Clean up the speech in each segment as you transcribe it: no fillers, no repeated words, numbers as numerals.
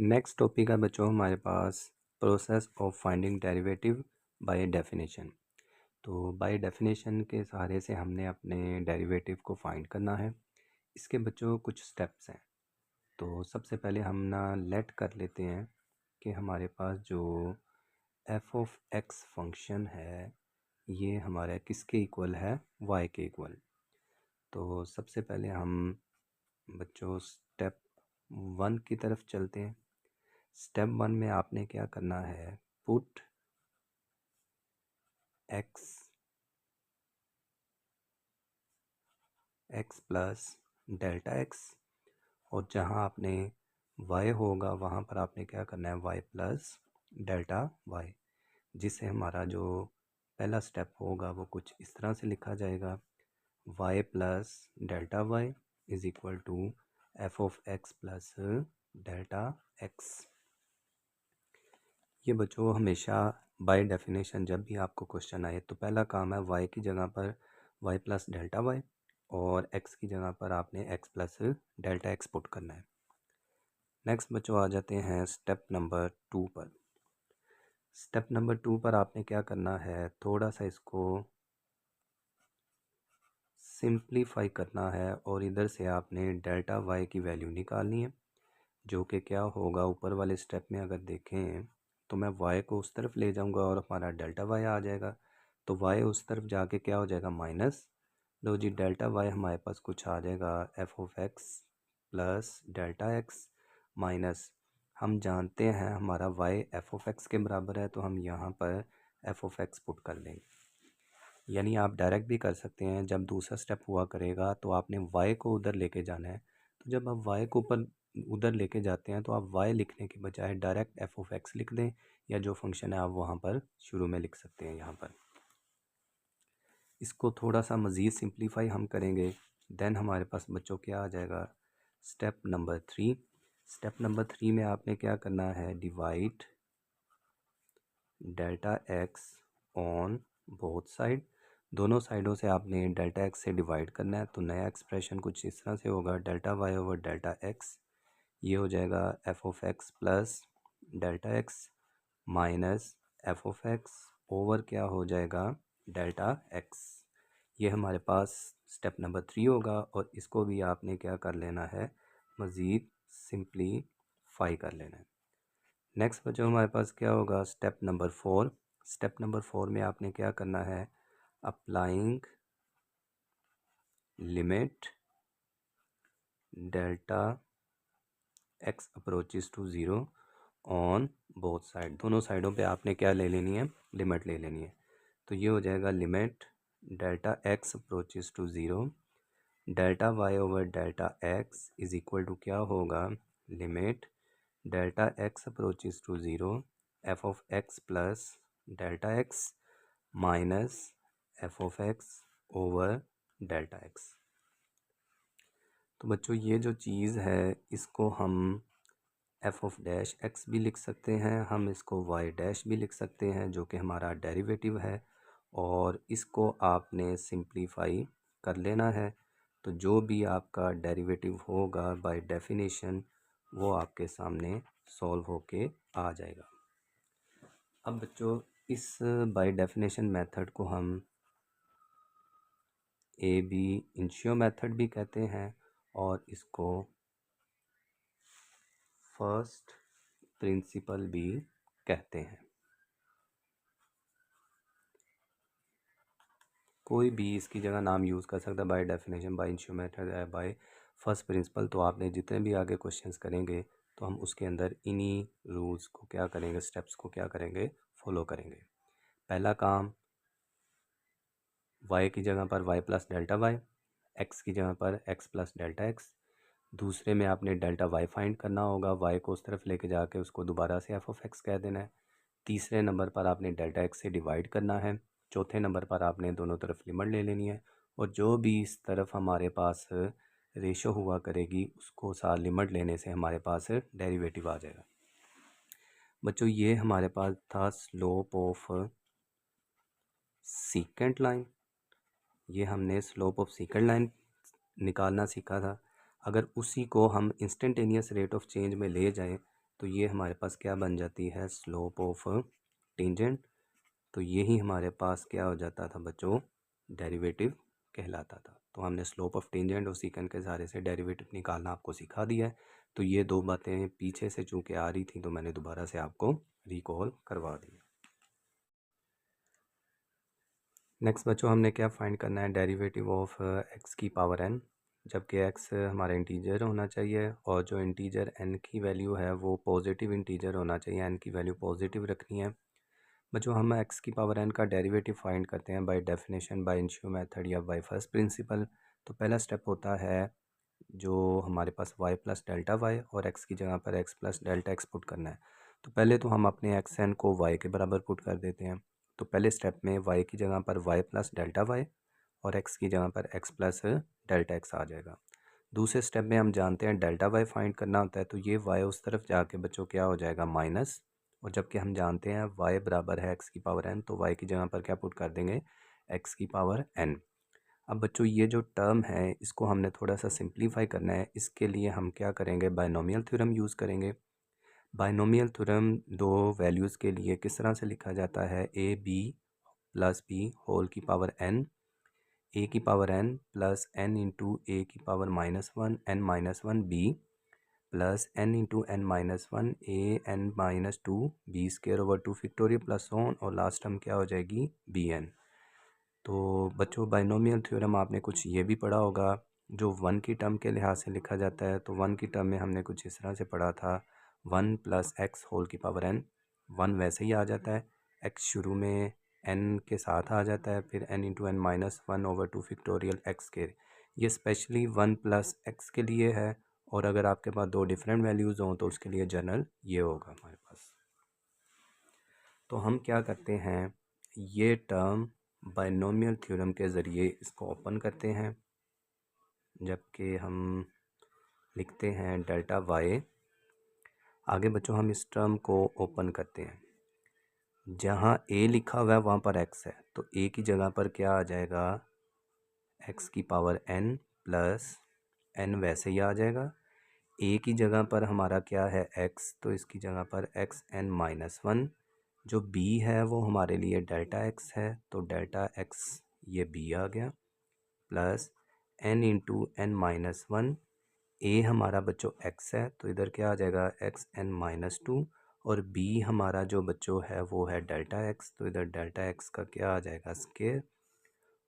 Next topic है बच्चों हमारे पास process of finding derivative by definition. तो बाय डेफिनेशन के सहारे से हमने अपने डेरिवेटिव को फाइंड करना है। इसके बच्चों कुछ स्टेप्स हैं। तो सबसे पहले हम ना लेट कर लेते हैं कि हमारे पास जो एफ ऑफ एक्स फंक्शन है ये हमारा किसके इक्वल है, वाई के इक्वल। तो सबसे पहले हम बच्चों स्टेप 1 की तरफ चलते हैं। स्टेप 1 में आपने क्या करना है, put x plus delta x, और जहाँ आपने y होगा वहाँ पर आपने क्या करना है, y प्लस डेल्टा वाई, जिससे हमारा जो पहला स्टेप होगा वो कुछ इस तरह से लिखा जाएगा, y plus delta Y is equal to F of X plus delta X. ये बच्चों हमेशा बाय डेफिनेशन जब भी आपको क्वेश्चन आए तो पहला काम है y की जगह पर y प्लस डेल्टा वाई और x की जगह पर आपने x plus delta X put करना है। नेक्स्ट बच्चों आ जाते हैं स्टेप नंबर 2 पर। स्टेप नंबर 2 पर आपने क्या करना है, थोड़ा सा इसको सिंप्लीफाई करना है और इधर से आपने डेल्टा वाई की वैल्यू निकालनी है, जो कि क्या होगा, ऊपर वाले स्टेप में अगर देखें तो मैं y को उस तरफ ले जाऊंगा और हमारा डेल्टा वाई आ जाएगा। तो y उस तरफ जाके क्या हो जाएगा, माइनस। लो जी, डेल्टा वाई हमारे पास कुछ आ जाएगा F of X plus delta X minus, हम जानते हैं हमारा y एफ ऑफ एक्स के बराबर है तो हम यहाँ पर एफ ऑफ एक्स पुट कर देंगे। यानी आप डायरेक्ट भी कर सकते हैं, जब दूसरा स्टेप हुआ करेगा तो आपने y को उधर लेके जाना है। तो जब आप y को ऊपर उधर लेके जाते हैं तो आप y लिखने के बजाय डायरेक्ट एफ ऑफ एक्स लिख दें, या जो फंक्शन है आप वहाँ पर शुरू में लिख सकते हैं। यहाँ पर इसको थोड़ा सा मज़ीद सिंप्लीफाई हम करेंगे, देन हमारे पास बच्चों क्या आ जाएगा, स्टेप नंबर 3। स्टेप नंबर 3 में आपने क्या करना है, divide delta x on both side, दोनों साइडों से आपने डेल्टा एक्स से डिवाइड करना है। तो नया एक्सप्रेशन कुछ इस तरह से होगा, delta Y over delta X, ये हो जाएगा F of X plus delta X minus F of X over क्या हो जाएगा, डेल्टा एक्स। ये हमारे पास स्टेप नंबर 3 होगा और इसको भी आपने क्या कर लेना है, मज़ीद सिंप्लीफाई कर लेना है। नेक्स्ट बच्चों हमारे पास क्या होगा, स्टेप नंबर 4। स्टेप नंबर 4 में आपने क्या करना है, applying limit delta X approaches to zero on both side, दोनों साइडों पे आपने क्या ले लेनी है, लिमिट ले लेनी है। तो ये हो जाएगा limit delta X approaches to zero delta Y over delta X is equal to क्या होगा, limit delta X approaches to zero F of X plus delta X minus F of X over delta x. तो बच्चों ये जो चीज़ है इसको हम F of dash x भी लिख सकते हैं, हम इसको वाई डैश भी लिख सकते हैं, जो कि हमारा डेरिवेटिव है, और इसको आपने सिंप्लीफाई कर लेना है। तो जो भी आपका डेरिवेटिव होगा बाय डेफिनेशन वो आपके सामने सॉल्व होके आ जाएगा। अब बच्चों इस बाय डेफिनेशन मेथड को हम ए बी इनिशियो मेथड भी कहते हैं और इसको फर्स्ट प्रिंसिपल भी कहते हैं। कोई भी इसकी जगह नाम यूज़ कर सकता है, by definition, by initio method है, बाय फर्स्ट प्रिंसिपल। तो आपने जितने भी आगे क्वेश्चंस करेंगे तो हम उसके अंदर इन्हीं रूल्स को क्या करेंगे, स्टेप्स को क्या करेंगे, फॉलो करेंगे। पहला काम, y की जगह पर y plus delta Y, X की जगह पर x प्लस डेल्टा एक्स। दूसरे में आपने डेल्टा y फाइंड करना होगा, y को उस तरफ लेके जाके उसको दोबारा से एफ ऑफ एक्स कह देना है। तीसरे नंबर पर आपने डेल्टा एक्स से डिवाइड करना है। चौथे नंबर पर आपने दोनों तरफ लिमिट ले लेनी है, और जो भी इस तरफ हमारे पास रेशो हुआ करेगी उसको साथ लिमिट लेने से हमारे पास डेरिवेटिव आ जाएगा। बच्चों ये हमारे पास था स्लोप ऑफ सीकेंट लाइन, ये हमने स्लोप ऑफ सीकेंट लाइन निकालना सीखा था। अगर उसी को हम इंस्टेंटेनियस रेट ऑफ चेंज में ले जाएं तो ये हमारे पास क्या बन जाती है, स्लोप ऑफ टेंजेंट। तो यही हमारे पास क्या हो जाता था बच्चों, डेरिवेटिव कहलाता था। तो हमने स्लोप ऑफ टेंजेंट और सीकेंड के सहारे से डेरिवेटिव निकालना आपको सिखा दिया है। तो ये दो बातें पीछे से चूँकि आ रही थी तो मैंने दोबारा से आपको रिकॉल करवा दी। नेक्स्ट बच्चों हमने क्या फाइंड करना है, डेरिवेटिव ऑफ एक्स की पावर एन, जबकि एक्स हमारा इंटीजर होना चाहिए और जो इंटीजर एन की वैल्यू है वो पॉजिटिव इंटीजर होना चाहिए, एन की वैल्यू पॉजिटिव रखनी है। बच्चों हम एक्स की पावर एन का डेरिवेटिव फाइंड करते हैं by definition, by initio method या बाय फर्स्ट प्रिंसिपल। तो पहला स्टेप होता है जो हमारे पास y प्लस डेल्टा वाई और x की जगह पर x plus delta X put करना है। तो पहले तो हम अपने एक्स एन को y के बराबर पुट कर देते हैं। तो पहले स्टेप में y की जगह पर y प्लस डेल्टा वाई और x की जगह पर x प्लस डेल्टा एक्स आ जाएगा। दूसरे स्टेप में हम जानते हैं डेल्टा वाई फाइंड करना होता है, तो ये y उस तरफ जाके बच्चों क्या हो जाएगा, माइनस। और जबकि हम जानते हैं y बराबर है x की पावर n, तो y की जगह पर क्या पुट कर देंगे, x की पावर n। अब बच्चों ये जो टर्म है इसको हमने थोड़ा सा सिंप्लीफाई करना है। इसके लिए हम क्या करेंगे, बायनोमियल थ्योरम यूज़ करेंगे। बायनोमियल थ्योरम दो वैल्यूज़ के लिए किस तरह से लिखा जाता है, a b plus B whole की पावर एन, ए की power n plus n into ए की power -1 n -1 b plus n into N -1 a n -2 b square over 2 factorial plus on, और लास्ट टर्म क्या हो जाएगी, बी एन। तो बच्चों binomial theorem आपने कुछ ये भी पढ़ा होगा, जो वन की टर्म के लिहाज से लिखा जाता है। तो वन की टर्म में हमने कुछ इस तरह से पढ़ा था, 1 प्लस एक्स होल की पावर एन। वन वैसे ही आ जाता है, एक्स शुरू में एन के साथ आ जाता है, फिर N into N -1 over 2 factorial X के। ये स्पेशली 1 प्लस एक्स के लिए है, और अगर आपके पास दो डिफरेंट वैल्यूज़ हों तो उसके लिए जनरल ये होगा हमारे पास। तो हम क्या करते हैं, ये टर्म बाइनोमियल थ्योरम के ज़रिए इसको ओपन करते हैं, जबकि हम लिखते हैं डेल्टा वाई। आगे बच्चों हम इस टर्म को ओपन करते हैं, जहाँ a लिखा हुआ है वहाँ पर x है, तो a की जगह पर क्या आ जाएगा, x की पावर n प्लस n वैसे ही आ जाएगा। a की जगह पर हमारा क्या है x, तो इसकी जगह पर एक्स एन -1। जो b है वो हमारे लिए डेल्टा x है, तो डेल्टा x ये b आ गया, plus n into N -1। a हमारा बच्चों x है, तो इधर क्या आ जाएगा, एक्स एन -2, और b हमारा जो बच्चों है वो है डेल्टा x, तो इधर डेल्टा x का क्या आ जाएगा, स्क्वायर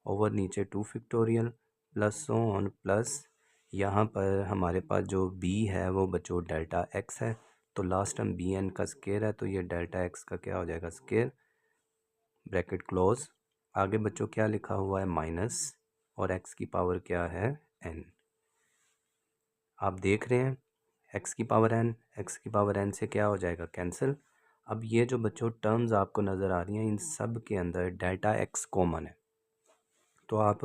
ओवर नीचे 2 फैक्टोरियल प्लस ऑन, प्लस यहाँ पर हमारे पास जो b है वो बच्चों डेल्टा x है, तो लास्ट टर्म बी एन का स्क्वायर है, तो ये डेल्टा x का क्या हो जाएगा, स्क्वायर, ब्रैकेट क्लोज। आगे बच्चों क्या लिखा हुआ है, माइनस, और x की पावर क्या है, n। आप देख रहे हैं x की पावर n, x की पावर n से क्या हो जाएगा, कैंसिल। अब ये जो बच्चों टर्म्स आपको नज़र आ रही हैं इन सब के अंदर डेल्टा x कॉमन है, तो आप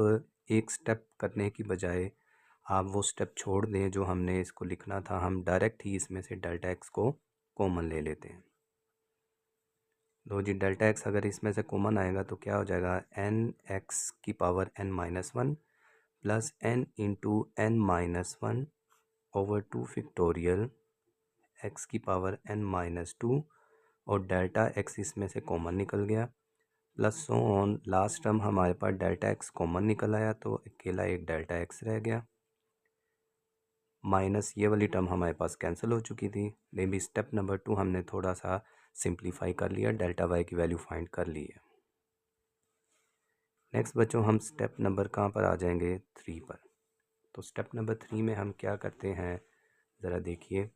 एक स्टेप करने की बजाय आप वो स्टेप छोड़ दें जो हमने इसको लिखना था, हम डायरेक्ट ही इसमें से डेल्टा x को कॉमन ले लेते हैं। तो जी डेल्टा एक्स अगर इसमें से कॉमन आएगा तो क्या हो जाएगा, एन एक्स की power n -1 plus n into N -1 over 2 factorial X की पावर n -2, और डेल्टा एक्स इसमें से कॉमन निकल गया, प्लस ऑन लास्ट टर्म हमारे पास डेल्टा एक्स कॉमन निकल आया, तो अकेला एक डेल्टा एक्स रह गया, माइनस ये वाली टर्म हमारे पास कैंसिल हो चुकी थी। मे बी स्टेप नंबर 2 हमने थोड़ा सा सिंप्लीफाई कर लिया, डेल्टा वाई की वैल्यू फाइंड कर ली है। नेक्स्ट बच्चों हम स्टेप नंबर कहाँ पर आ जाएंगे, 3 पर। तो स्टेप नंबर 3 में हम क्या करते हैं, ज़रा देखिए।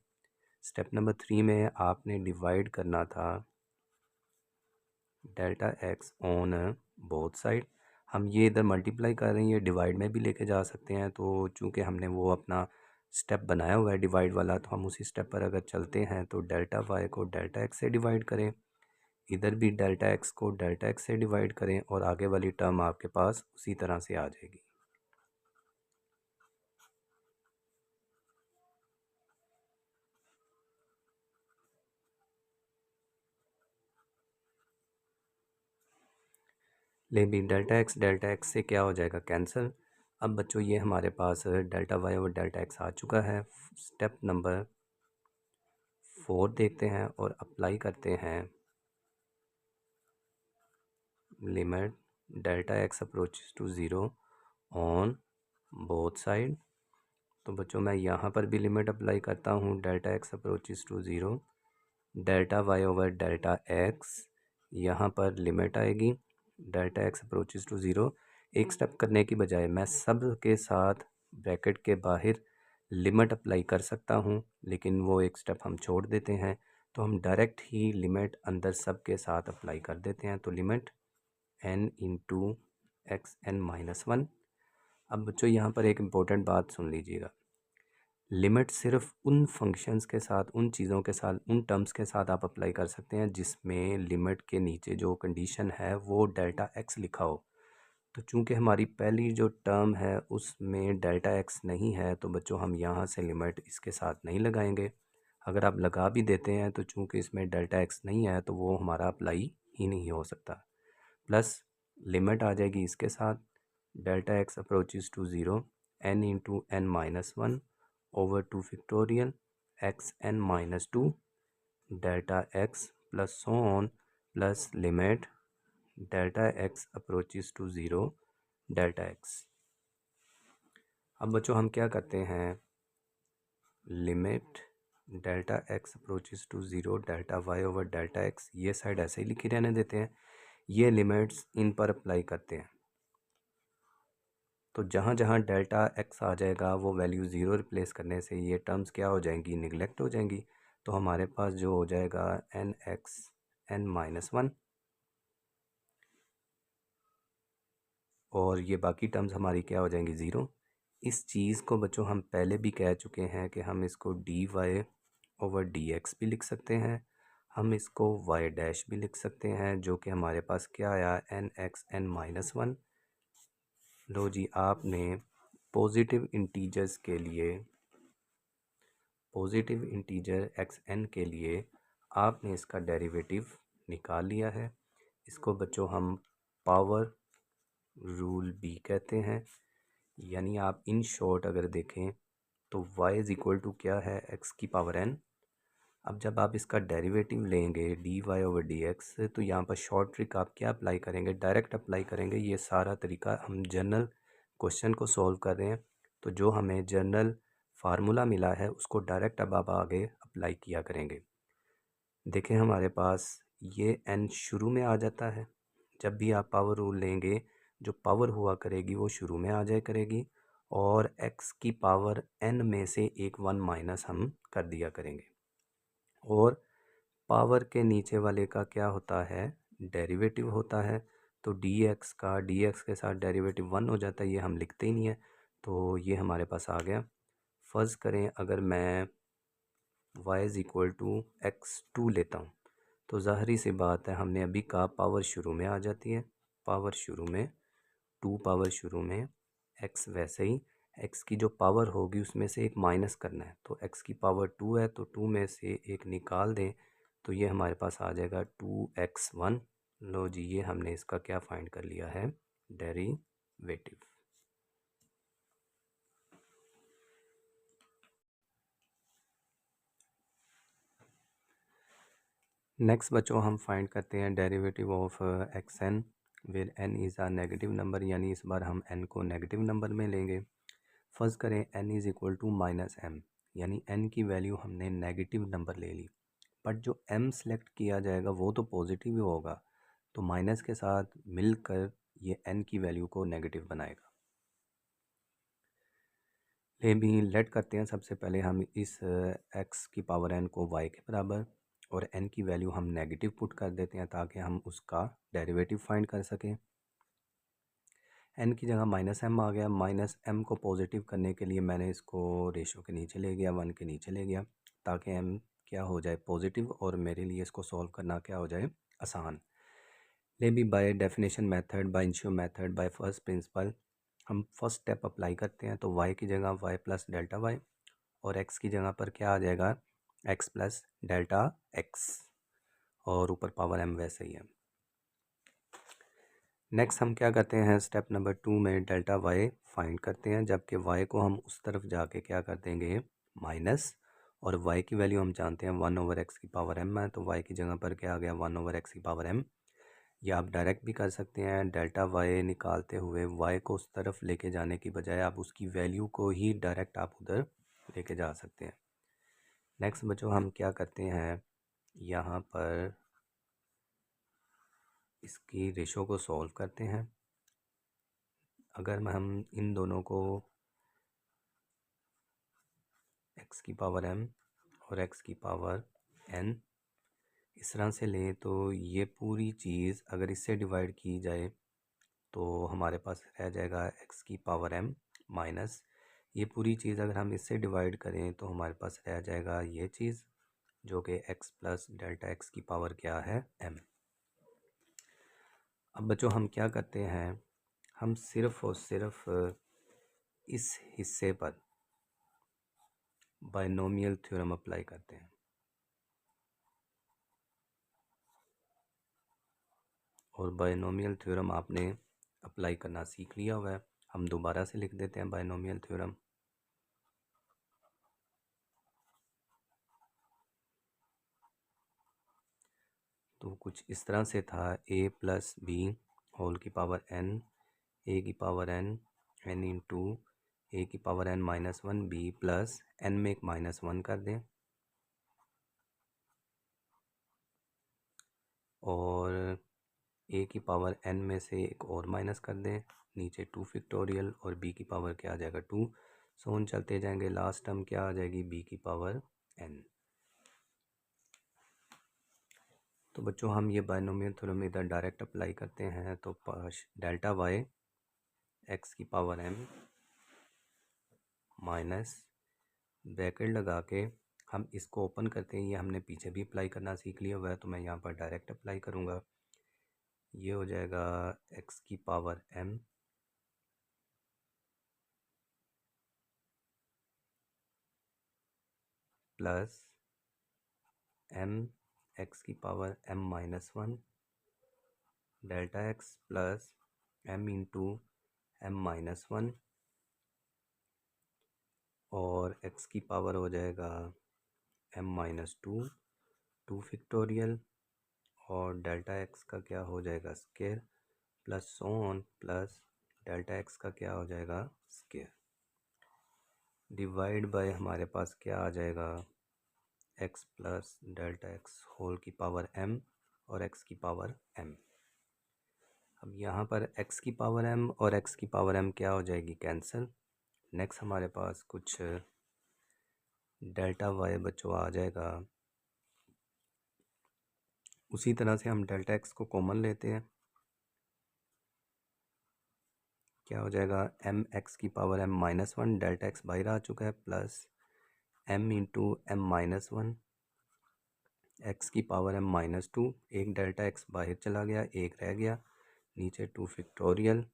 स्टेप नंबर 3 में आपने डिवाइड करना था delta x on both side. हम ये इधर मल्टीप्लाई कर रहे हैं, ये डिवाइड में भी लेके जा सकते हैं, तो चूँकि हमने वो अपना स्टेप बनाया हुआ है डिवाइड वाला, तो हम उसी स्टेप पर अगर चलते हैं तो डेल्टा वाई को डेल्टा एक्स से डिवाइड करें, इधर भी डेल्टा एक्स को डेल्टा एक्स से डिवाइड करें, और आगे वाली टर्म आपके पास उसी तरह से आ जाएगी। ले भी डेल्टा एक्स से क्या हो जाएगा, कैंसिल। अब बच्चों ये हमारे पास डेल्टा वाई और डेल्टा एक्स आ चुका है। स्टेप नंबर 4 देखते हैं और अप्लाई करते हैं limit delta X approaches to zero on both side. तो बच्चों मैं यहाँ पर भी लिमिट अप्लाई करता हूँ delta X approaches to zero, delta Y over delta X, यहाँ पर लिमिट आएगी delta X approaches to zero. एक स्टेप करने की बजाय मैं सब के साथ ब्रैकेट के बाहर लिमिट अप्लाई कर सकता हूँ, लेकिन वो एक स्टेप हम छोड़ देते हैं। तो हम डायरेक्ट ही लिमिट अंदर सब के साथ अप्लाई कर देते हैं। तो limit n into X N minus one. अब बच्चों यहाँ पर एक इम्पोर्टेंट बात सुन लीजिएगा, लिमिट सिर्फ उन फंक्शंस के साथ, उन चीज़ों के साथ, उन टर्म्स के साथ आप अप्लाई कर सकते हैं जिसमें लिमिट के नीचे जो कंडीशन है वो डेल्टा एक्स लिखा हो। तो चूंकि हमारी पहली जो टर्म है उसमें डेल्टा एक्स नहीं है, तो बच्चों हम यहाँ से लिमिट इसके साथ नहीं लगाएंगे। अगर आप लगा भी देते हैं तो चूंकि इसमें डेल्टा एक्स नहीं है तो वो हमारा अप्लाई ही नहीं हो सकता। प्लस लिमिट आ जाएगी इसके साथ delta X approaches to zero n into N minus one over two factorial X N minus two delta X plus so on plus limit delta X approaches to zero delta X. अब बच्चों हम क्या करते हैं, limit delta X approaches to zero delta Y over delta X, ये side ऐसे ही लिखी रहने देते हैं, ये लिमिट्स इन पर अप्लाई करते हैं। तो जहाँ जहाँ डेल्टा एक्स आ जाएगा वो वैल्यू ज़ीरो रिप्लेस करने से ये टर्म्स क्या हो जाएंगी, निगलेक्ट हो जाएंगी। तो हमारे पास जो हो जाएगा N x N minus one, और ये बाकी टर्म्स हमारी क्या हो जाएंगी, ज़ीरो। इस चीज़ को बच्चों हम पहले भी कह चुके हैं कि हम इसको D Y over D X भी लिख सकते हैं, हम इसको वाई डैश भी लिख सकते हैं, जो कि हमारे पास क्या आया, n x N minus one. लो जी, आपने पॉजिटिव इंटीजर्स के लिए, पॉजिटिव इंटीजर एक्स एन के लिए आपने इसका डेरिवेटिव निकाल लिया है। इसको बच्चों हम पावर रूल भी कहते हैं, यानी आप इन शॉर्ट अगर देखें तो y इज़ इक्वल टू क्या है, x की पावर n। अब जब आप इसका डेरिवेटिव लेंगे D Y over D X, तो यहाँ पर शॉर्ट ट्रिक आप क्या अप्लाई करेंगे, डायरेक्ट अप्लाई करेंगे। ये सारा तरीका हम जनरल क्वेश्चन को सॉल्व कर रहे हैं, तो जो हमें जनरल फार्मूला मिला है उसको डायरेक्ट अब आप आगे अप्लाई किया करेंगे। देखें हमारे पास ये n शुरू में आ जाता है, जब भी आप पावर रूल लेंगे जो पावर हुआ करेगी वो शुरू में आ जाए करेगी, और x की पावर n में से एक वन माइनस हम कर दिया करेंगे। और पावर के नीचे वाले का क्या होता है, डेरिवेटिव होता है। तो dx का dx के साथ डेरिवेटिव वन हो जाता है, ये हम लिखते ही नहीं है, तो ये हमारे पास आ गया। फ़र्ज़ करें अगर मैं y is equal to X two लेता हूँ, तो ज़ाहरी सी बात है, हमने अभी कहा पावर शुरू में आ जाती है, पावर शुरू में, टू पावर शुरू में, x वैसे ही x की जो पावर होगी उसमें से एक माइनस करना है। तो x की पावर टू है तो टू में से एक निकाल दें, तो ये हमारे पास आ जाएगा टू एक्स वन। लो जी, ये हमने इसका क्या फाइंड कर लिया है, डेरिवेटिव। नेक्स्ट बच्चों हम फाइंड करते हैं derivative of X N where N is a negative number, यानी इस बार हम n को नेगेटिव नंबर में लेंगे। फ़र्ज़ करें n is equal to minus M, यानी n की वैल्यू हमने नेगेटिव नंबर ले ली, बट जो m सेलेक्ट किया जाएगा वो तो पॉजिटिव ही होगा, तो माइनस के साथ मिलकर ये n की वैल्यू को नेगेटिव बनाएगा। ले भी लेट करते हैं, सबसे पहले हम इस x की पावर n को y के बराबर और n की वैल्यू हम नेगेटिव पुट कर देते हैं ताकि हम उसका डेरिवेटिव फाइंड कर सकें। n की जगह माइनस m आ गया, माइनस m को पॉजिटिव करने के लिए मैंने इसको रेशो के नीचे ले गया, वन के नीचे ले गया, ताकि m क्या हो जाए, पॉजिटिव, और मेरे लिए इसको सॉल्व करना क्या हो जाए, आसान। ले भी बाय डेफिनेशन मेथड, बाय इंशियो मेथड, बाय फर्स्ट प्रिंसिपल हम फर्स्ट स्टेप अप्लाई करते हैं। तो y की जगह y प्लस डेल्टा y, और x की जगह पर क्या आ जाएगा, x प्लस डेल्टा x, और ऊपर पावर m वैसे ही है। नेक्स्ट हम क्या करते हैं, स्टेप नंबर 2 में डेल्टा y फाइंड करते हैं, जबकि y को हम उस तरफ जाके क्या कर देंगे, माइनस, और y की वैल्यू हम जानते हैं 1/x की पावर m है, तो y की जगह पर क्या आ गया 1/x की पावर m। या आप डायरेक्ट भी कर सकते हैं, डेल्टा y निकालते हुए y को उस तरफ लेके जाने की बजाय आप उसकी वैल्यू को ही डायरेक्ट आप उधर लेके जा सकते हैं। नेक्स्ट बच्चों हम क्या करते हैं, यहाँ पर इसकी रेशो को सॉल्व करते हैं। अगर हम इन दोनों को x की पावर m और x की पावर n इस तरह से लें, तो ये पूरी चीज़ अगर इससे डिवाइड की जाए तो हमारे पास रह जाएगा x की पावर m माइनस ये पूरी चीज़ अगर हम इससे डिवाइड करें तो हमारे पास रह जाएगा ये चीज़ जो कि x प्लस डेल्टा x की पावर क्या है m। अब बच्चों हम क्या करते हैं, हम सिर्फ़ और सिर्फ इस हिस्से पर बायनोमियल थ्योरम अप्लाई करते हैं। और बायनोमियल थ्योरम आपने अप्लाई करना सीख लिया हुआ है। हम दोबारा से लिख देते हैं बायनोमियल थ्योरम। तो कुछ इस तरह से था, a प्लस बी होल की पावर n, a की पावर n, n इंटू ए की power n minus one B plus n में एक -1 कर दें और a की पावर n में से एक और माइनस कर दें, नीचे 2 फैक्टोरियल और b की पावर क्या आ जाएगा 2। सोन चलते जाएंगे, लास्ट टर्म क्या आ जाएगी b की पावर n। तो बच्चों हम ये बायनोमियल थ्योरम इधर डायरेक्ट अप्लाई करते हैं, तो डेल्टा y x की पावर m माइनस ब्रैकेट लगा के हम इसको ओपन करते हैं। ये हमने पीछे भी अप्लाई करना सीख लिया हुआ है, तो मैं यहाँ पर डायरेक्ट अप्लाई करूँगा। ये हो जाएगा x की power m plus m x की power m minus 1 delta x plus m into m minus 1 और x की पावर हो जाएगा m माइनस 2 फैक्टोरियल और डेल्टा x का क्या हो जाएगा square plus so on plus delta x का क्या हो जाएगा स्क्वायर डिवाइड बाय हमारे पास क्या आ जाएगा x plus delta x whole की पावर m और x की पावर m। अब यहाँ पर x की पावर m और x की पावर m क्या हो जाएगी कैंसिल। नेक्स्ट हमारे पास कुछ डेल्टा y बच्चों आ जाएगा। उसी तरह से हम डेल्टा x को कॉमन लेते हैं, क्या हो जाएगा m x की power m minus 1 delta x बाहर आ चुका है plus m into m minus 1 x की पावर m माइनस 2 एक डेल्टा x बाहर चला गया एक रह गया नीचे 2 फैक्टोरियल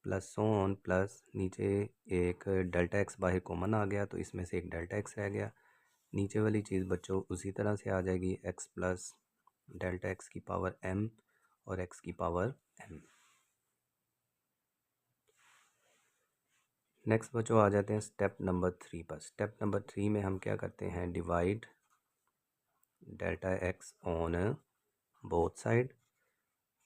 प्लस सोन प्लस नीचे एक डेल्टा x बाहर कॉमन आ गया तो इसमें से एक डेल्टा x रह गया। नीचे वाली चीज़ बच्चों उसी तरह से आ जाएगी x प्लस डेल्टा x की पावर m और x की पावर m। नेक्स्ट बच्चों आ जाते हैं स्टेप नंबर 3 पर। स्टेप नंबर 3 में हम क्या करते हैं, divide delta x on both side.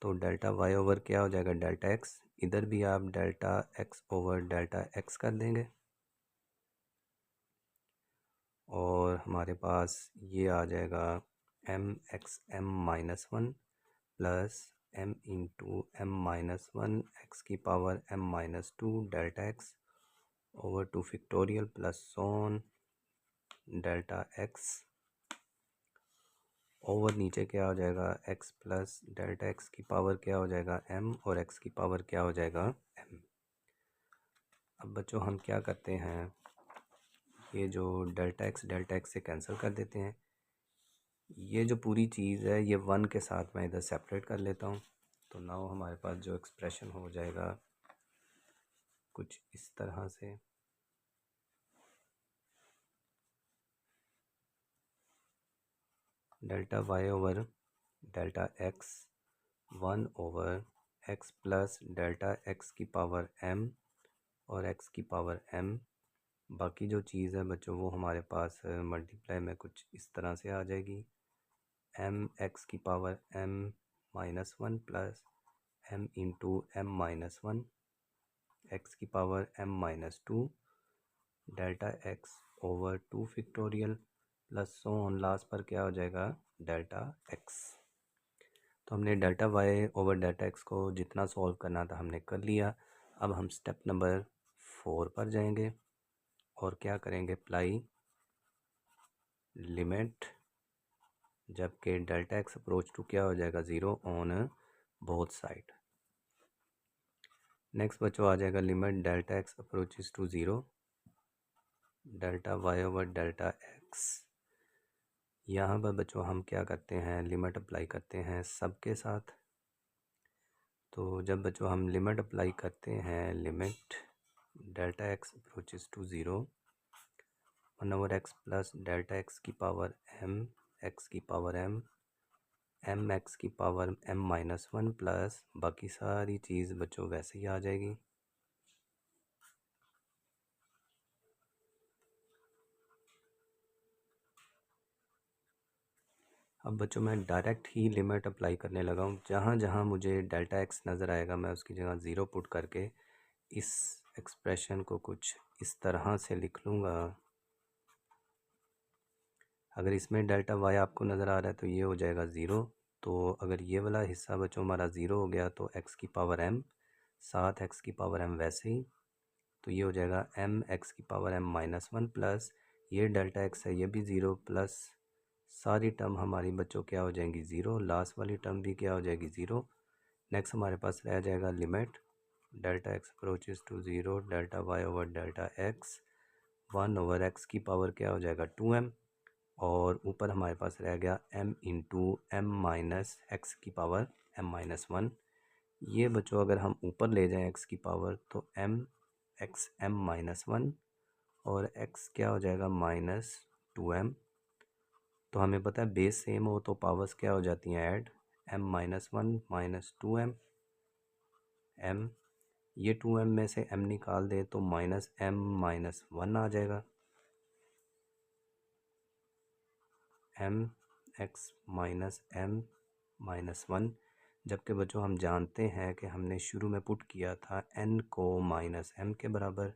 तो डेल्टा y ओवर क्या हो जाएगा डेल्टा x, इधर भी आप delta x over delta x कर देंगे और हमारे पास ये आ जाएगा m x m minus 1 plus m into m minus 1 x की power m minus 2 delta x over 2 factorial plus so on delta x over नीचे क्या हो जाएगा x प्लस डेल्टा x की पावर क्या हो जाएगा m और x की पावर क्या हो जाएगा m। अब बच्चों हम क्या करते हैं, ये जो डेल्टा x से कैंसिल कर देते हैं। ये जो पूरी चीज़ है ये 1 के साथ मैं इधर सेपरेट कर लेता हूँ, तो नाउ हमारे पास जो एक्सप्रेशन हो जाएगा कुछ इस तरह से। Delta y over delta x 1 over x plus delta x की पावर m और x की पावर m बाकी जो चीज़ है बच्चों वो हमारे पास मल्टीप्लाई में कुछ इस तरह से आ जाएगी, एम एक्स की power M minus one plus m into m minus one x की power M minus two delta x over two factorial plus so on last पर क्या हो जाएगा डेल्टा एक्स। तो हमने delta Y over delta x को जितना solve करना था हमने कर लिया। अब हम स्टेप नंबर 4 पर जाएंगे और क्या करेंगे, अप्लाई लिमिट जबकि डेल्टा एक्स अप्रोच टू क्या हो जाएगा 0 ऑन बोथ साइड। नेक्स्ट बच्चों आ जाएगा limit delta X approaches to 0 delta Y over delta X. यहाँ पर बच्चों हम क्या करते हैं, लिमिट अप्लाई करते हैं सबके साथ। तो जब बच्चों हम लिमिट अप्लाई करते हैं, limit delta X approaches to 0 1 over X plus delta X की पावर एम एक्स की पावर एम एम एक्स की power M minus one plus बाकी सारी चीज़ बच्चों वैसे ही आ जाएगी। अब बच्चों मैं डायरेक्ट ही लिमिट अप्लाई करने लगा हूँ। जहाँ जहाँ मुझे डेल्टा एक्स नज़र आएगा मैं उसकी जगह 0 पुट करके इस एक्सप्रेशन को कुछ इस तरह से लिख लूँगा। अगर इसमें डेल्टा वाई आपको नज़र आ रहा है तो ये हो जाएगा 0। तो अगर ये वाला हिस्सा बच्चों हमारा 0 हो गया तो एक्स की पावर एम साथ एक्स की पावर एम वैसे ही, तो ये हो जाएगा एम एक्स की power M minus one plus ये डेल्टा एक्स है ये भी 0 प्लस सारी टर्म हमारी बच्चों क्या हो जाएंगी 0, लास्ट वाली टर्म भी क्या हो जाएगी 0। नेक्स्ट हमारे पास रह जाएगा limit delta X approaches to 0 delta Y over delta X 1 over X की पावर क्या हो जाएगा 2m और ऊपर हमारे पास रह गया m into m minus x की पावर m माइनस वन। ये बच्चों अगर हम ऊपर ले जाएं x की पावर तो m x m minus one और x क्या हो जाएगा माइनस 2m। तो हमें पता है बेस सेम हो तो पावर्स क्या हो जाती हैं add, m minus one minus 2m m, ये 2m में से m निकाल दे तो माइनस m माइनस वन आ जाएगा, m x minus m minus one. जबकि बच्चों हम जानते हैं कि हमने शुरू में पुट किया था n को माइनस m के बराबर।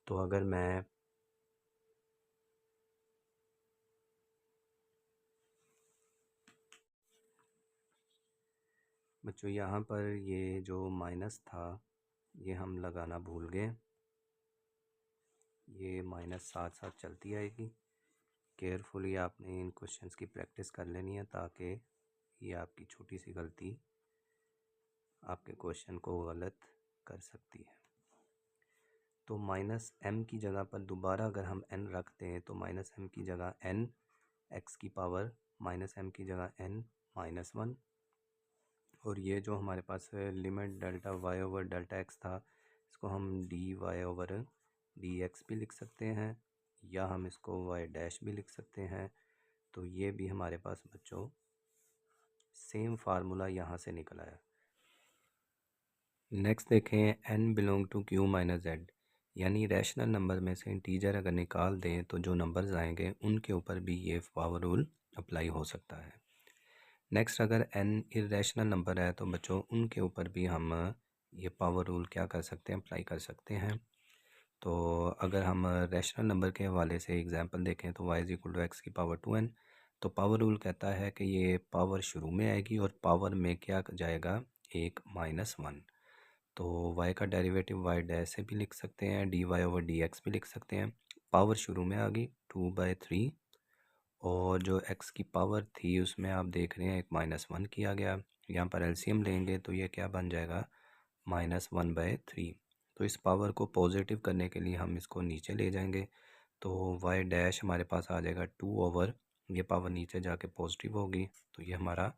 तो अगर मैं बच्चों यहाँ पर ये जो माइनस था ये हम लगाना भूल गए, ये माइनस साथ साथ चलती आएगी। केयरफुली आपने इन क्वेश्चंस की प्रैक्टिस कर लेनी है ताकि ये आपकी छोटी सी गलती आपके क्वेश्चन को गलत कर सकती है। तो माइनस m की जगह पर दोबारा अगर हम n रखते हैं तो माइनस m की जगह n x की पावर माइनस m की जगह n माइनस वन, और ये जो हमारे पास limit delta y over delta x था इसको हम dy ओवर dx भी लिख सकते हैं या हम इसको y डैश भी लिख सकते हैं। तो ये भी हमारे पास बच्चों सेम फार्मूला यहाँ से निकल आया। नेक्स्ट देखें n बिलोंग टू q माइनस z, यानी रैशनल नंबर में से इंटीजर अगर निकाल दें तो जो नंबर्स आएंगे उनके ऊपर भी ये पावर रूल अप्लाई हो सकता है। नेक्स्ट अगर n इरेशनल नंबर है तो बच्चों उनके ऊपर भी हम ये पावर रूल क्या कर सकते हैं, अप्लाई कर सकते हैं। तो अगर हम रैशनल नंबर के हवाले से एग्जांपल देखें तो y is equal to x की पावर 2n, तो पावर रूल कहता है कि ये पावर शुरू में आएगी और पावर में क्या जाएगा एक माइनस वन। तो y का डेरिवेटिव y डैश से भी लिख सकते हैं, dy ओवर dx भी लिख सकते हैं। पावर शुरू में आ गई 2/3 और जो x की पावर थी उसमें आप देख रहे हैं एक माइनस वन किया गया। यहाँ पर एलसीएम लेंगे तो ये क्या बन जाएगा -1/3। तो इस पावर को पॉजिटिव करने के लिए हम इसको नीचे ले जाएंगे तो y डैश हमारे पास आ जाएगा 2 ओवर ये पावर नीचे जाके पॉजिटिव होगी। तो ये हमारा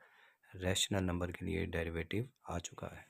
रैशनल नंबर के लिए डेरिवेटिव आ चुका है।